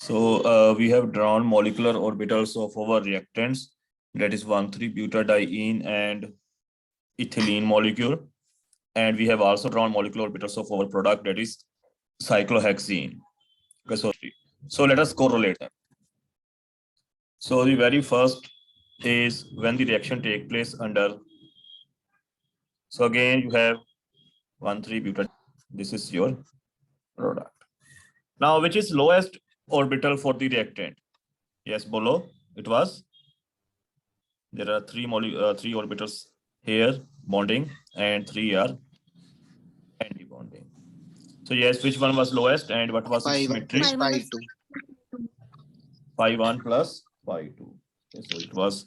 So we have drawn molecular orbitals of our reactants, that is 1,3-butadiene and ethylene molecule. And we have also drawn molecular orbitals of our product, that is cyclohexene. Okay, so let us correlate them. So the very first is when the reaction take place under. So again, you have 1,3-butadiene. This is your product. Now, which is lowest orbital for the reactant? Yes, below it was. There are three orbitals here bonding, and 3 are anti-bonding. So yes, which one was lowest, and what was its symmetry? Pi 2. Pi 1 plus pi 2. Okay, so it was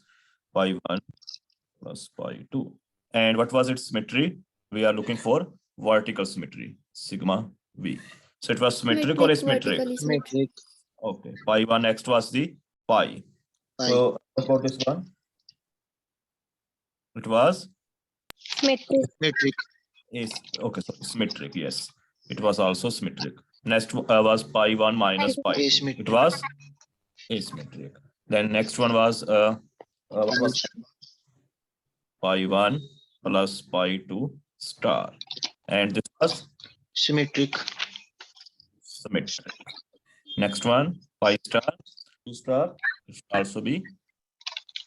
pi 1 plus pi 2. And what was its symmetry? We are looking for vertical symmetry, sigma v. So it was symmetric or asymmetric? Symmetric. Okay, pi 1 next was the pi. So what about this one? It was Symmetric. is okay, so symmetric, yes. It was also symmetric. Next was pi 1 minus pi 2. Asymmetric. It was asymmetric. Then next one was what was pi 1 plus pi 2 star. And this was Symmetric. symmetric. Next one, pi star, 2 star, it should also be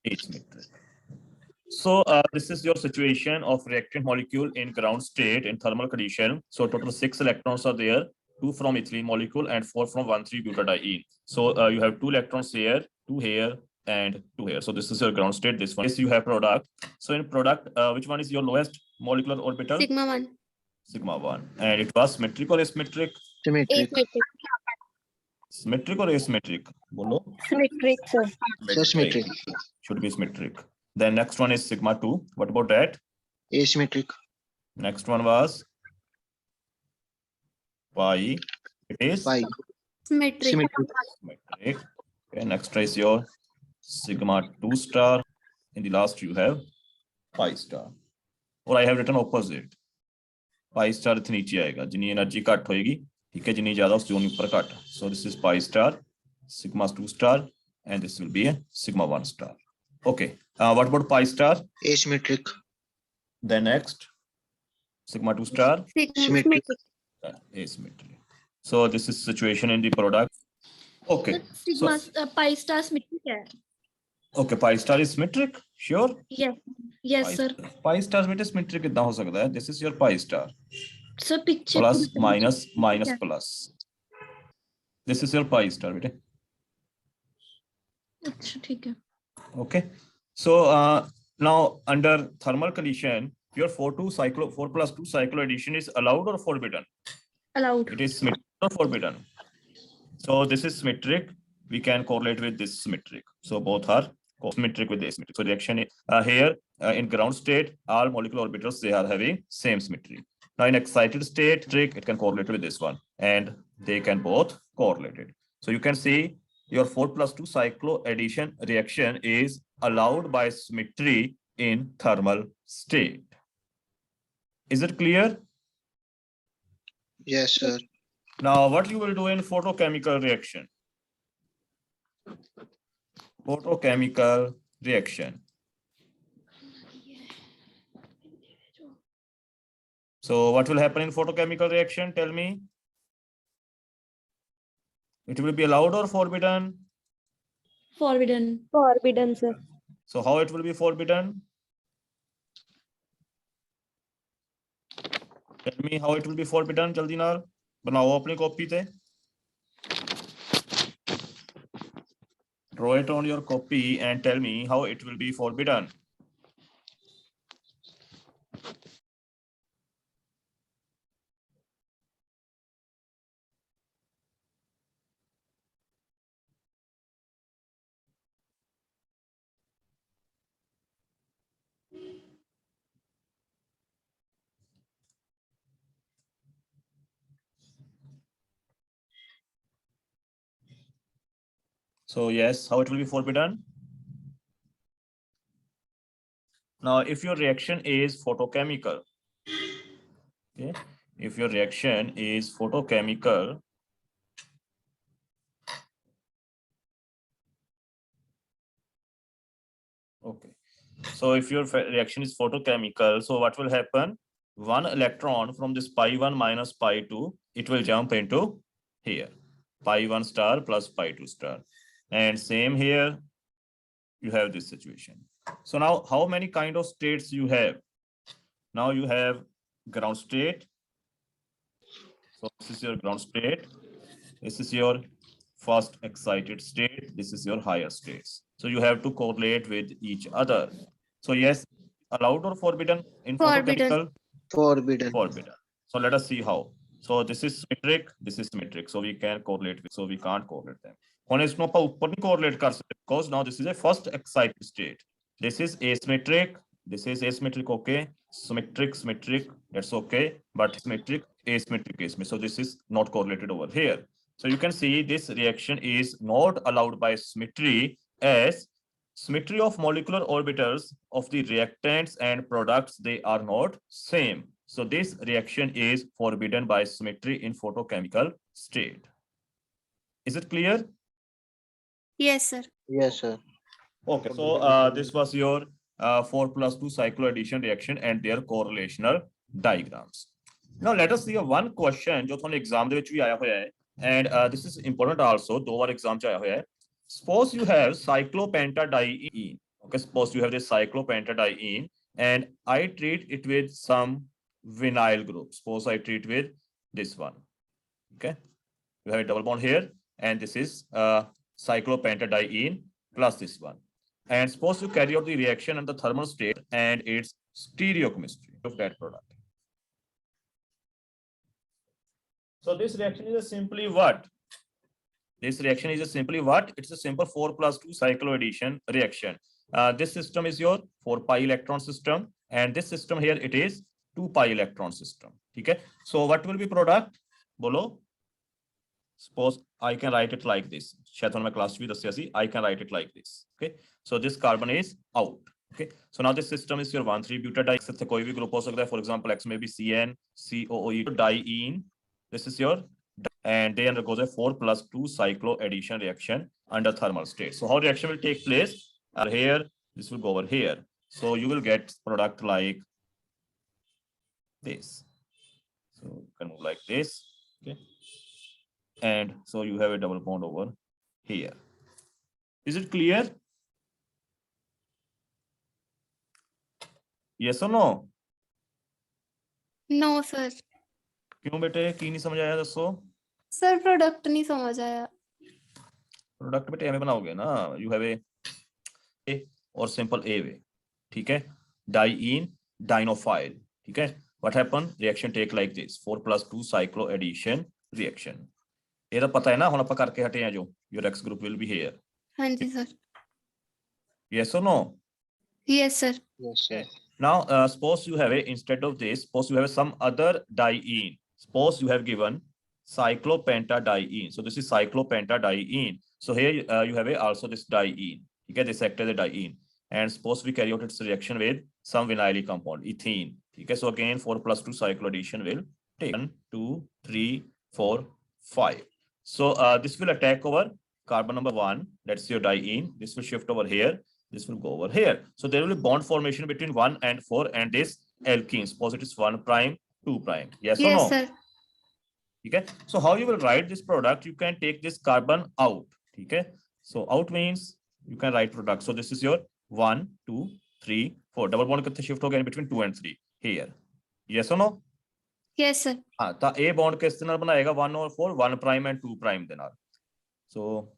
asymmetric. So this is your situation of reactant molecule in ground state in thermal condition. So total 6 electrons are there, 2 from ethylene molecule and 4 from 1,3-butadiene. So you have 2 electrons here, 2 here, and 2 here. So this is your ground state. This one is you have product. So in product, which one is your lowest molecular orbital? Sigma 1. Sigma 1. And it was symmetric or asymmetric? Symmetric. Symmetric or asymmetric? Bolo? Symmetric, sir. So symmetric. Should be symmetric. Then next one is sigma 2. What about that? Asymmetric. Next one was pi. It is Pi. Symmetric. symmetric. Okay, next is your sigma 2 star. In the last you have pi star. Or I have written opposite. Pi star इतनी नीचे आएगा, जितनी energy cut होएगी, ठीक है, जितनी ज्यादा उससे ऊपर cut. So this is pi star, sigma 2 star, and this will be a sigma 1 star. Okay. What about pi star? Asymmetric. Then next, sigma 2 star, Symmetric. asymmetric. So this is situation in the product. Okay. Sigma pi star symmetric है. Okay, pi star is symmetric. Sure. Yes. Yes, sir. Pi star में symmetric कितना हो सकता है? This is your pi star. Sir, picture. Plus minus plus. This is your pi star, बेटे. अच्छा, ठीक है. Okay. So now under thermal condition, your 4 plus 2 cycloaddition is allowed or forbidden? Allowed. It is symmetric or forbidden. So this is symmetric. We can correlate with this symmetric. So both are symmetric with the asymmetric. So reaction here in ground state, all molecular orbitals, they are having same symmetry. Now in excited state, it can correlate with this one, and they can both correlate it. So you can see your 4 plus 2 cycloaddition reaction is allowed by symmetry in thermal state. Is it clear? Yes, sir. Now what you will do in photochemical reaction? Photochemical reaction. So what will happen in photochemical reaction? Tell me. It will be allowed or forbidden? Forbidden. Forbidden, sir. So how it will be forbidden? Tell me how it will be forbidden. Jaldi naal banao apni copy te. Draw it on your copy and tell me how it will be forbidden. So yes, how it will be forbidden? Now, if your reaction is photochemical, okay, if your reaction is photochemical, So if your reaction is photochemical, so what will happen? One electron from this pi1 minus pi2, it will jump into here, pi1 star plus pi2 star. And same here, you have this situation. So now how many kind of states you have? Now you have ground state. So this is your ground state. This is your first excited state. This is your higher states. So you have to correlate with each other. So yes, allowed or forbidden in Forbidden. photochemical? Forbidden. Forbidden. So let us see how. So this is symmetric. So we can correlate with, so we can't correlate them. ਹੁਣ ਇਸ ਨੂੰ ਆਪਾਂ ਉੱਪਰ ਨਹੀਂ correlate ਕਰ ਸਕਦੇ because now this is a first excited state. This is asymmetric. This is asymmetric, okay. Symmetric, that's okay. But symmetric, asymmetric. So this is not correlated over here. So you can see this reaction is not allowed by symmetry, as symmetry of molecular orbitals of the reactants and products, they are not same. So this reaction is forbidden by symmetry in photochemical state. Is it clear? Yes, sir. Yes, sir. Okay, so this was your 4+2 cycloaddition reaction and their correlational diagrams. Now let us see one question जो थोड़े exam ਦੇ ਵਿੱਚ ਵੀ ਆਇਆ ਹੋਇਆ ਹੈ, and this is important also, ਦੋ ਵਾਰ exam ਚ ਆਇਆ ਹੋਇਆ ਹੈ. Suppose you have cyclopentadiene. Okay, suppose you have this cyclopentadiene and I treat it with some vinyl group. Suppose I treat with this one. Okay, you have a double bond here, and this is cyclopentadiene plus this one. And suppose you carry out the reaction in the thermal state and its stereochemistry of that product. So this reaction is simply what? This reaction is simply what? It's a simple 4+2 cycloaddition reaction. This system is your 4 pi electron system, and this system here it is 2 pi electron system. Okay. So what will be product? Bolo. Suppose I can write it like this. I can write it like this. Okay. So this carbon is out. Okay. So now this system is your 1,3-butadiene. कोई भी group हो सकता है. For example, X may be CN, COOE, diene. This is your, and they undergoes a 4+2 cycloaddition reaction under thermal state. So how reaction will take place? Here, this will go over here. So you will get product like this. So you can move like this. Okay. And so you have a double bond over here. Is it clear? Yes or no? No, sir. क्यों बेटे की नहीं समझ आया दसो? Sir product नहीं समझ आया. प्रोडक्ट बेटे एम बनाओगे ना, यू हैव ए और सिंपल ए वे, ठीक है. डाइईन डाइनोफाइल, ठीक है. What happen? Reaction take like this 4+2 cycloaddition reaction. ਇਹਦਾ ਪਤਾ ਹੈ ਨਾ, ਹੁਣ ਆਪਾਂ ਕਰਕੇ ਹਟੇ ਆ ਜੋ your X group will be here. ਹਾਂਜੀ sir. Yes or no? Yes, sir. Yes, sir. Now suppose you have a, instead of this, suppose you have some other diene. Suppose you have given cyclopentadiene. So this is cyclopentadiene. So here you have also this diene. You get this act as a diene. And suppose we carry out its reaction with some vinyl compound, ethene. Okay, so again 4+2 cycloaddition will take 1, 2, 3, 4, 5. So this will attack over carbon number 1. That's your diene. This will shift over here. This will go over here. So there will be bond formation between 1 and 4 and this alkene. Suppose it is 1 prime, 2 prime. Yes or no? Yes, sir. Okay. So how you will write this product? You can take this carbon out. Okay. So out means you can write product. So this is your 1, 2, 3, 4. Double bond कितने shift हो गए between 2 and 3 here. Yes or no? Yes, sir. हाँ, तो A bond किस नाल बनाएगा 1 और 4, 1 prime and 2 prime दे नाल. So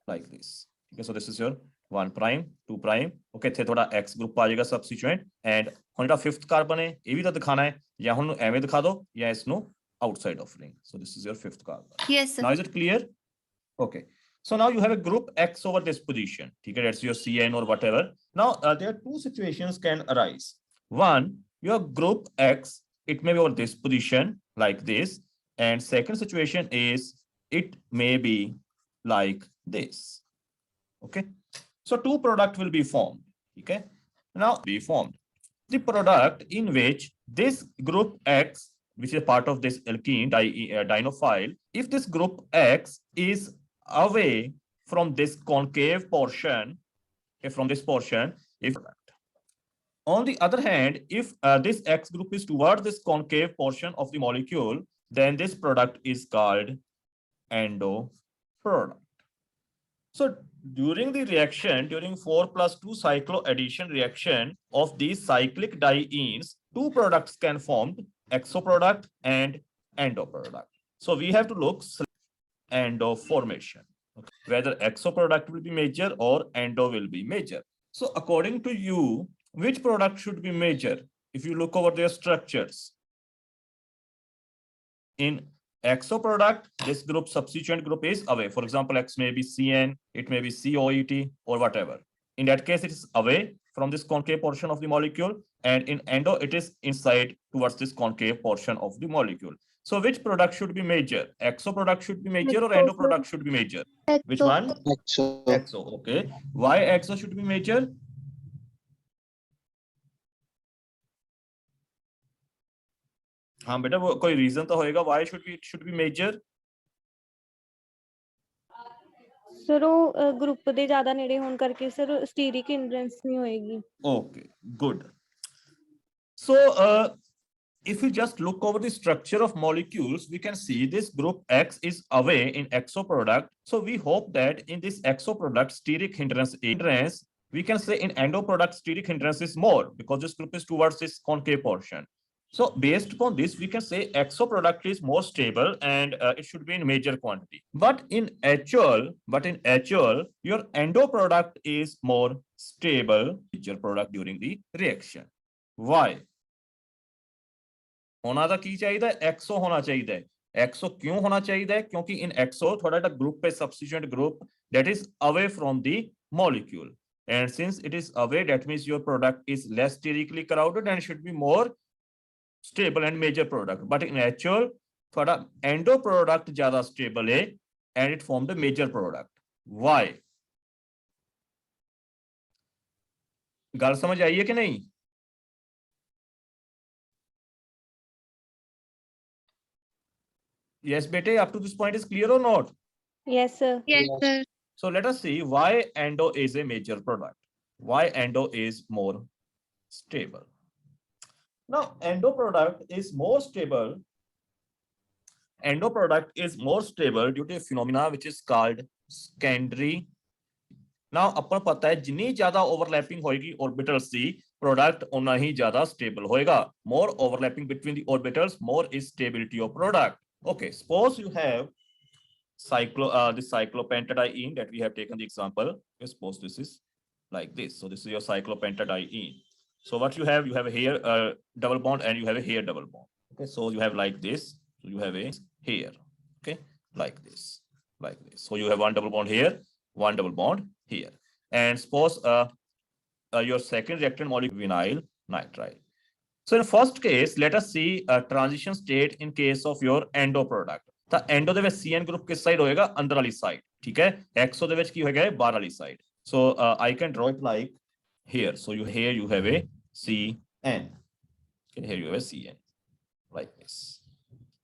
like this. Okay. So this is your 1 prime, 2 prime. Okay, थे थोड़ा X group आ जाएगा substituent. And ਹੁਣ ਜਿਹੜਾ 5th carbon है, ये भी तो दिखाना है. या ਹੁਣ ਐਵੇਂ ਦਿਖਾ दो या इसनो outside of ring. So this is your 5th carbon. Yes, sir. Now is it clear? Okay. So now you have a group X over this position. Okay, that's your CN or whatever. Now there are two situations can arise. One, your group X, it may be over this position like this. And second situation is it may be like this. Okay. So two product will be formed. Okay. Now be formed. The product in which this group X, which is a part of this alkene dienophile, if this group X is away from this concave portion, okay, from this portion, if On the other hand, if this X group is toward this concave portion of the molecule, then this product is called endo product. So during the reaction, during 4+2 cycloaddition reaction of these cyclic dienes, two products can form, exo product and endo product. So we have to look endo formation, okay, whether exo product will be major or endo will be major. So according to you, which product should be major? If you look over their structures, in exo product, this group substituent group is away. For example, X may be CN, it may be COET or whatever. In that case, it is away from this concave portion of the molecule, and in endo, it is inside towards this concave portion of the molecule. So which product should be major? Exo product should be major or endo product should be major? Which one? Exo. Exo, okay. Why exo should be major? हाँ बेटा, वो कोई reason तो होएगा why should be major? Sir वो group ਦੇ ਜ਼ਿਆਦਾ ਨੇੜੇ ਹੋਣ ਕਰਕੇ ਸਰ ਸਟੀਰਿਕ ਹਿੰਡਰੈਂਸ ਨਹੀਂ ਹੋਏਗੀ. Okay, good. So if we just look over the structure of molecules, we can see this group X is away in exo product. So we hope that in this exo product, steric hindrance, we can say in endo product, steric hindrance is more because this group is towards this concave portion. So based upon this, we can say exo product is more stable and it should be in major quantity. But in actual, your endo product is more stable major product during the reaction. Why? होना तो की चाहिए, एक्सो होना चाहिए. एक्सो क्यों होना चाहिए? क्योंकि इन एक्सो थोड़ा सा ग्रुप पे substituent group that is away from the molecule, and since it is away, that means your product is less sterically crowded and should be more stable and major product. But in actual, थोड़ा endo product ज्यादा stable है and it formed a major product. Why? गल समझ आई है कि नहीं? Yes, bete, up to this point is clear or not? Yes sir. Yes, sir. So let us see why endo is a major product. Why endo is more stable. Now, endo product is more stable. Endo product is more stable due to a phenomena which is called secondary. Now, अपन पता है जितनी ज्यादा overlapping होएगी orbitals की, product उतना ही ज्यादा stable होएगा. More overlapping between the orbitals, more is stability of product. Okay, suppose you have this cyclopentadiene that we have taken the example. Okay, suppose this is like this. So this is your cyclopentadiene. So what you have here double bond and you have a here double bond. Okay, so you have like this. So you have a here. Okay, like this. So you have one double bond here, one double bond here. And suppose your second reactant molecule vinyl nitrile. So in first case, let us see a transition state in case of your endo product. The endo ਦੇ ਵਿੱਚ CN group किस side होएगा? अंदर वाली side. ठीक है? Exo ਦੇ ਵਿੱਚ ਕੀ होएगा? बाहर वाली side. So I can draw it like here. So here you have a CN. Okay, here you have a CN like this.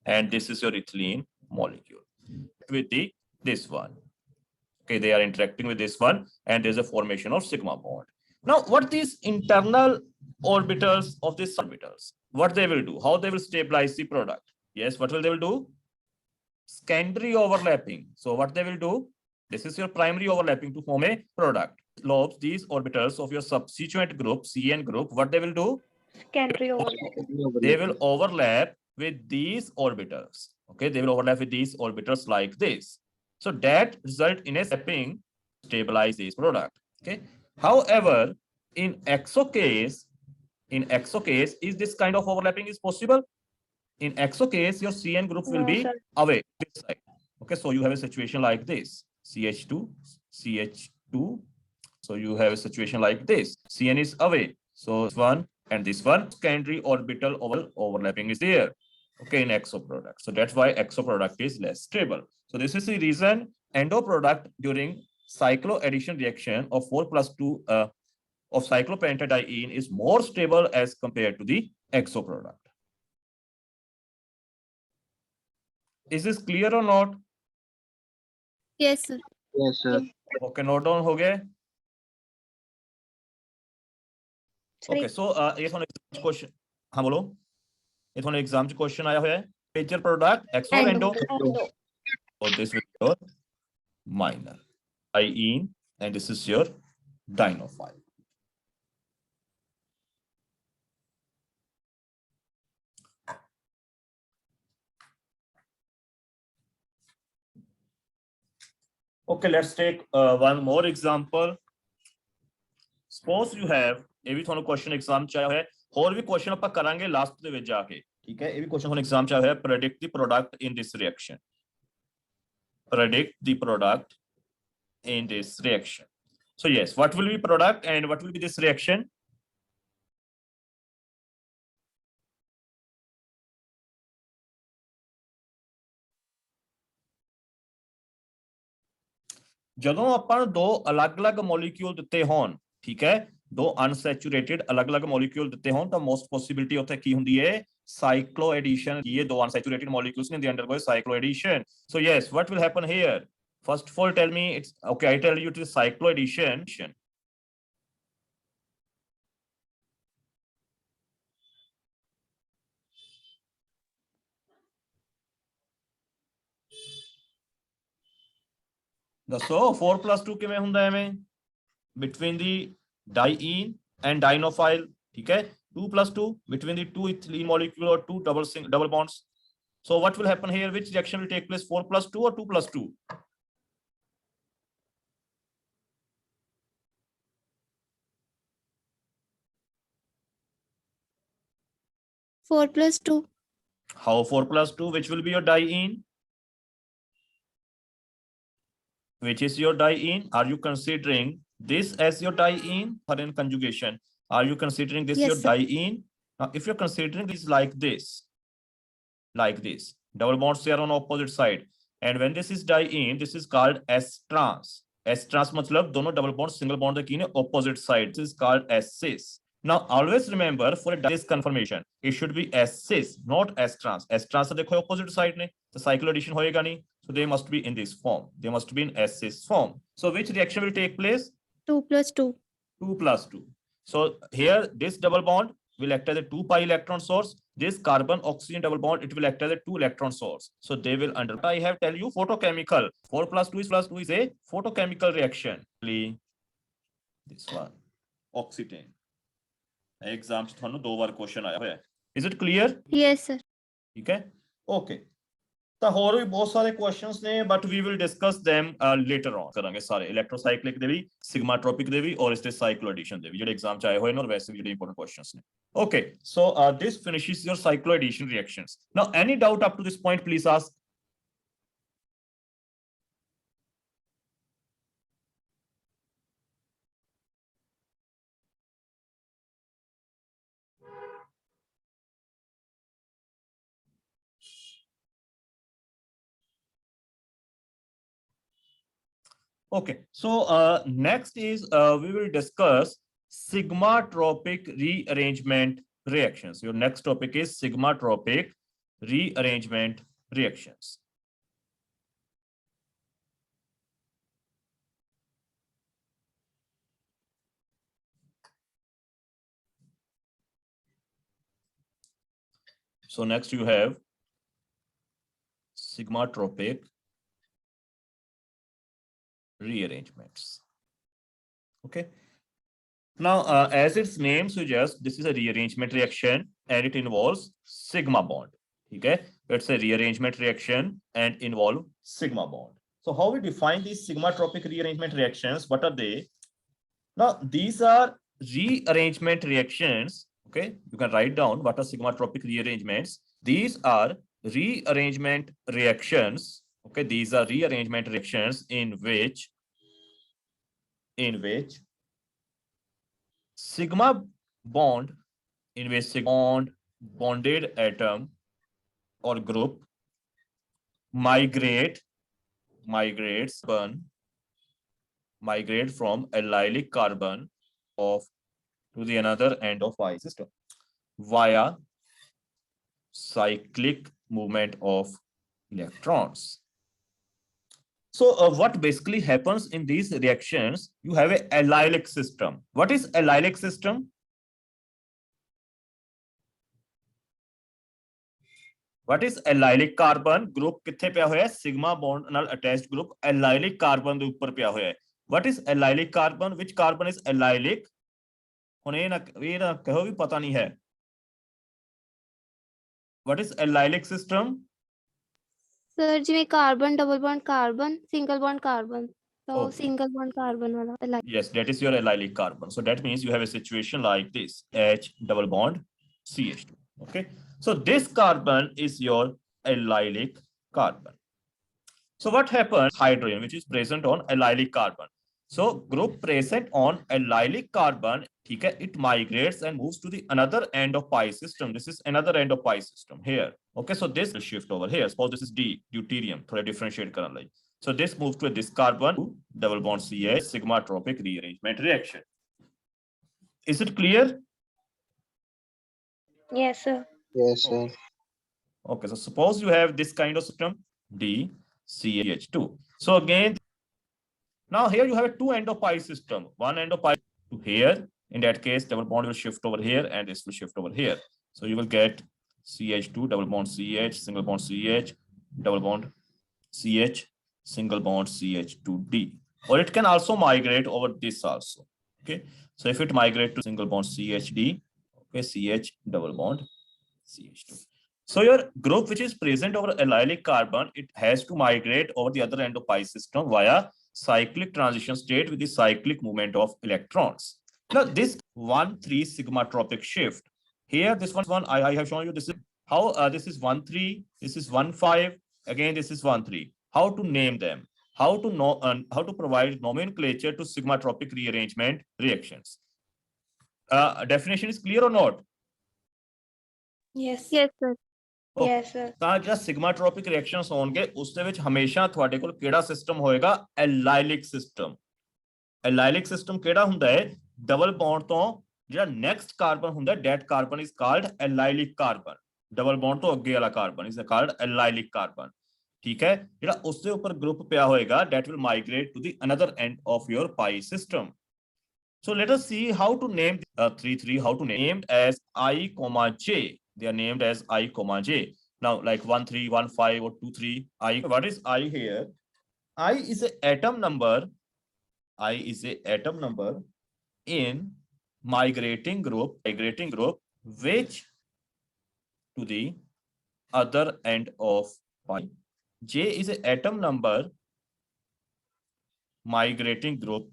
And this is your ethylene molecule with this one. Okay, they are interacting with this one and there's a formation of sigma bond. Now, what these internal orbitals of these orbitals, what they will do, how they will stabilize the product? Yes, what will they will do? Secondary overlapping. So what they will do? This is your primary overlapping to form a product. Lobes, these orbitals of your substituent group, CN group, what they will do? Secondary overlap. They will overlap with these orbitals. Okay, they will overlap with these orbitals like this. So that result in a stepping stabilize this product. Okay. However, in exo case, is this kind of overlapping is possible? In exo case, your CN group will No, be sir. away this side. Okay, so you have a situation like this: CH2, CH2. So you have a situation like this: CN is away. So this one and this one, secondary orbital overlapping is there. Okay, in exo product. So that's why exo product is less stable. So this is the reason endo product during cycloaddition reaction of 4+2 of cyclopentadiene is more stable as compared to the exo product. Is this clear or not? Yes, sir. Yes, sir. Okay, note down हो गए. Okay, so ये थोड़ा question, हाँ बोलो, ये थोड़ा exam च question आया हुआ है, मेजर प्रोडक्ट एक्स और endo, so this will be your minor diene and this is your dinophile. Okay, let's take one more example. Suppose you have, ਇਹ ਵੀ ਤੁਹਾਨੂੰ question exam ਚ ਆਇਆ ਹੋਇਆ ਹੈ, ਹੋਰ ਵੀ question ਆਪਾਂ ਕਰਾਂਗੇ ਲਾਸਟ ਦੇ ਵਿੱਚ ਜਾ ਕੇ, ਠੀਕ ਹੈ, ਇਹ ਵੀ question ਤੁਹਾਨੂੰ exam ਚ ਆਇਆ ਹੋਇਆ ਹੈ, predict the product in this reaction. Predict the product in this reaction. So yes, what will be product and what will be this reaction? ਜਦੋਂ ਆਪਾਂ ਨੂੰ ਦੋ ਅਲੱਗ-ਅਲੱਗ ਮੋਲੀਕਿਊਲ ਦਿੱਤੇ ਹੋਣ, ਠੀਕ ਹੈ, ਦੋ ਅਨਸੈਚੂਰੇਟਡ ਅਲੱਗ-ਅਲੱਗ ਮੋਲੀਕਿਊਲ ਦਿੱਤੇ ਹੋਣ ਤਾਂ ਮੋਸਟ ਪੋਸਿਬਿਲਿਟੀ ਉੱਥੇ ਕੀ ਹੁੰਦੀ ਹੈ, ਸਾਈਕਲੋ ਐਡੀਸ਼ਨ, ਇਹ ਦੋ ਅਨਸੈਚੂਰੇਟਡ ਮੋਲੀਕਿਊਲਸ ਨੇ, ਦੇ ਅੰਡਰਗੋ ਸਾਈਕਲੋ edition. So yes, what will happen here? First of all, tell me, it's okay, I tell you it is cyclo addition. ਦੱਸੋ 4 + 2 ਕਿਵੇਂ ਹੁੰਦਾ ਐਵੇਂ, between the diene and dinophile, ਠੀਕ ਹੈ, 2 + 2 between the two ethylene molecule or two double bonds. So what will happen here, which reaction will take place, 4 + 2 or 2 + 2? 4 + 2. How 4 + 2, which will be your diene? Which is your diene? Are you considering this as your diene or in conjugation? Are you considering this Yes, your sir. diene? Now, if you're considering this like this, double bonds they are on opposite side, and when this is diene, this is called S trans. S trans मतलब दोनों double bonds single bond के opposite side. This is called S cis. Now always remember, for a cis conformation, it should be S cis, not S trans. S trans से देखो opposite side ने, तो cyclo addition होएगा नहीं. So they must be in this form. They must be in S cis form. So which reaction will take place? 2 + 2. 2 + 2. So here this double bond will act as a 2 pi electron source. This carbon oxygen double bond, it will act as a 2 electron source. So they will under. I have tell you photochemical. 4 + 2 is a photochemical reaction. This one, oxetane. Exam ਚ ਤੁਹਾਨੂੰ ਦੋ ਵਾਰ question ਆਇਆ ਹੋਇਆ ਹੈ. Is it clear? Yes, sir. ਠੀਕ ਹੈ, okay. ਤਾਂ ਹੋਰ ਵੀ ਬਹੁਤ ਸਾਰੇ ਕੁਐਸਚਨਸ ਨੇ, but we will discuss them later on. ਕਰਾਂਗੇ ਸਾਰੇ ਇਲੈਕਟ੍ਰੋਸਾਈਕਲਿਕ ਦੇ ਵੀ, ਸਿਗਮਾਟ੍ਰੋਪਿਕ ਦੇ ਵੀ ਔਰ ਇਸ ਤੇ ਸਾਈਕਲੋ ਐਡੀਸ਼ਨ ਦੇ ਵੀ, ਜਿਹੜੇ ਐਗਜ਼ਾਮ ਚ ਆਏ ਹੋਏ ਨੇ ਔਰ ਵੈਸੇ ਵੀ ਜਿਹੜੇ ਇੰਪੋਰਟੈਂਟ ਕੁਐਸਚਨਸ ਨੇ. Okay, so this finishes your cyclo addition reactions. Now any doubt up to this point, please ask. Okay, so next is we will discuss sigmatropic rearrangement reactions. Your next topic is sigmatropic rearrangement reactions. So next you have sigmatropic rearrangements. Okay. Now, as its name suggests, this is a rearrangement reaction and it involves sigma bond. Okay, it's a rearrangement reaction and involve sigma bond. So how we define these sigmatropic rearrangement reactions? What are they? Now, these are rearrangement reactions. Okay, you can write down what are sigmatropic rearrangements. These are rearrangement reactions. Okay, these are rearrangement reactions in which sigma bond, bonded atom or group migrate from allylic carbon of to the another end of Y system via cyclic movement of electrons. So what basically happens in these reactions, you have a allylic system. What is allylic system? What is allylic carbon? Group ਕਿੱਥੇ ਪਿਆ ਹੋਇਆ ਹੈ? Sigma bond ਨਾਲ attached group allylic carbon ਦੇ ਉੱਪਰ ਪਿਆ ਹੋਇਆ ਹੈ. What is allylic carbon? Which carbon is allylic? ਹੁਣ ਇਹ ਨਾ ਕਹੋ ਵੀ ਪਤਾ ਨਹੀਂ ਹੈ. What is allylic system? Sir ਜਿਵੇਂ carbon double bond carbon single bond carbon ਤਾਂ Okay. ਸਿੰਗਲ ਬੌਂਡ ਕਾਰਬਨ ਵਾਲਾ allylic. Yes, that is your allylic carbon. So that means you have a situation like this, H double bond CH2. Okay. So this carbon is your allylic carbon. So what happens? Hydrogen, which is present on allylic carbon. So group present on allylic carbon, ठीक है, it migrates and moves to the another end of pi system. This is another end of pi system here. Okay, so this will shift over here. Suppose this is D, deuterium, थोड़ा differentiate करने लगे. So this moves to this carbon, double bond CH, sigma tropic rearrangement reaction. Is it clear? Yes, sir. Yes, sir. Okay, so suppose you have this kind of system, D, CH2. So again, now here you have a two end of pi system. One end of pi to here. In that case, double bond will shift over here and this will shift over here. So you will get CH2, double bond CH, single bond CH, double bond CH, single bond CH2D. Or it can also migrate over this also. Okay. So if it migrate to single bond CHD, okay, CH double bond CH2. So your group which is present over allylic carbon, it has to migrate over the other end of pi system via cyclic transition state with the cyclic movement of electrons. Now this 1,3 sigma tropic shift. Here this one I have shown you this is how this is 1,3, this is 1,5, again this is 1,3. How to name them? How to know how to provide nomenclature to sigma tropic rearrangement reactions? Definition is clear or not? Yes. Yes sir. Okay. Yes, sir. ਤਾਂ ਜਿਹੜਾ ਸਿਗਮਾਟ੍ਰੋਪਿਕ reactions ਹੋਣਗੇ ਉਸ ਦੇ ਵਿੱਚ ਹਮੇਸ਼ਾ ਤੁਹਾਡੇ ਕੋਲ ਕਿਹੜਾ ਸਿਸਟਮ ਹੋਏਗਾ? ਐਲਾਈਲਿਕ ਸਿਸਟਮ. ਐਲਾਈਲਿਕ ਸਿਸਟਮ ਕਿਹੜਾ ਹੁੰਦਾ ਹੈ? ਡਬਲ ਬੌਂਡ ਤੋਂ ਜਿਹੜਾ ਨੈਕਸਟ ਕਾਰਬਨ ਹੁੰਦਾ that carbon is called allylic carbon. Double bond ਤੋਂ ਅੱਗੇ ਵਾਲਾ carbon is called allylic carbon. ਠੀਕ ਹੈ, ਜਿਹੜਾ ਉਸ ਦੇ ਉੱਪਰ ਗਰੁੱਪ ਪਿਆ ਹੋਏਗਾ that will migrate to the another end of your pi system. So let us see how to name 3,3, how to name as I, J. They are named as I, J. Now like 1,3, 1,5 or 2,3. I, what is I here? I is an atom number. I is a atom number in migrating group which to the other end of pi. J is an atom number migrating group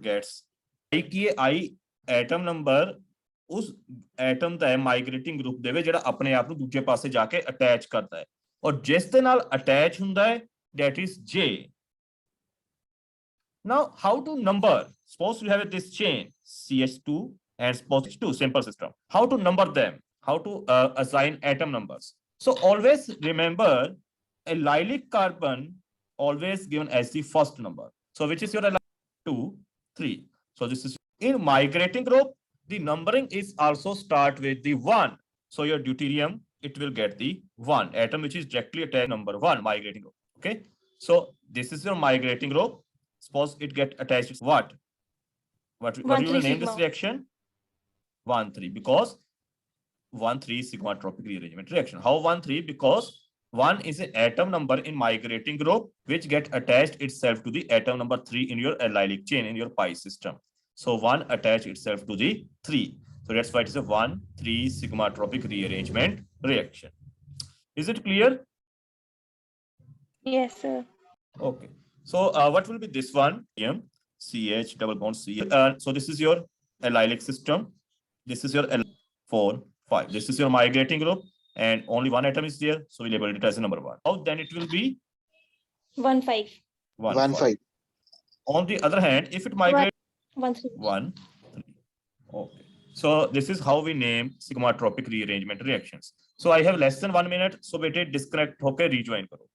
gets I atom number ਉਸ atom ਦਾ ਹੈ ਮਾਈਗ੍ਰੇਟਿੰਗ group ਦੇ ਵਿੱਚ ਜਿਹੜਾ ਆਪਣੇ ਆਪ ਨੂੰ ਦੂਜੇ ਪਾਸੇ ਜਾ ਕੇ ਅਟੈਚ ਕਰਦਾ ਹੈ ਔਰ ਜਿਸ ਦੇ ਨਾਲ ਅਟੈਚ ਹੁੰਦਾ ਹੈ that is J. Now how to number? Suppose you have this chain CH2 and suppose H2, simple system. How to number them? How to assign atom numbers? So always remember allylic carbon always given as the first number. So which is your 2, 3. So this is in migrating group. The numbering is also start with the 1. So your deuterium, it will get the 1 atom which is directly attached number 1 migrating group. Okay. So this is your migrating group. Suppose it get attached to what? What you will name this reaction? 1,3 because 1,3 sigma tropic rearrangement reaction. How 1,3? Because 1 is an atom number in migrating group which get attached itself to the atom number 3 in your allylic chain in your pi system. So 1 attach itself to the 3. So that's why it is a 1,3 sigma tropic rearrangement reaction. Is it clear? Yes, sir. Okay. So what will be this one? CH double bond C. So this is your allylic system. This is your 4, 5. This is your migrating group and only one atom is there. So we label it as a number 1. How then it will be? 1,5. 1,5. On the other hand, if it migrates 1,3. 1, 3. Okay. So this is how we name sigma tropic rearrangement reactions. So I have less than 1 minute. So beta disconnect होके rejoin करो.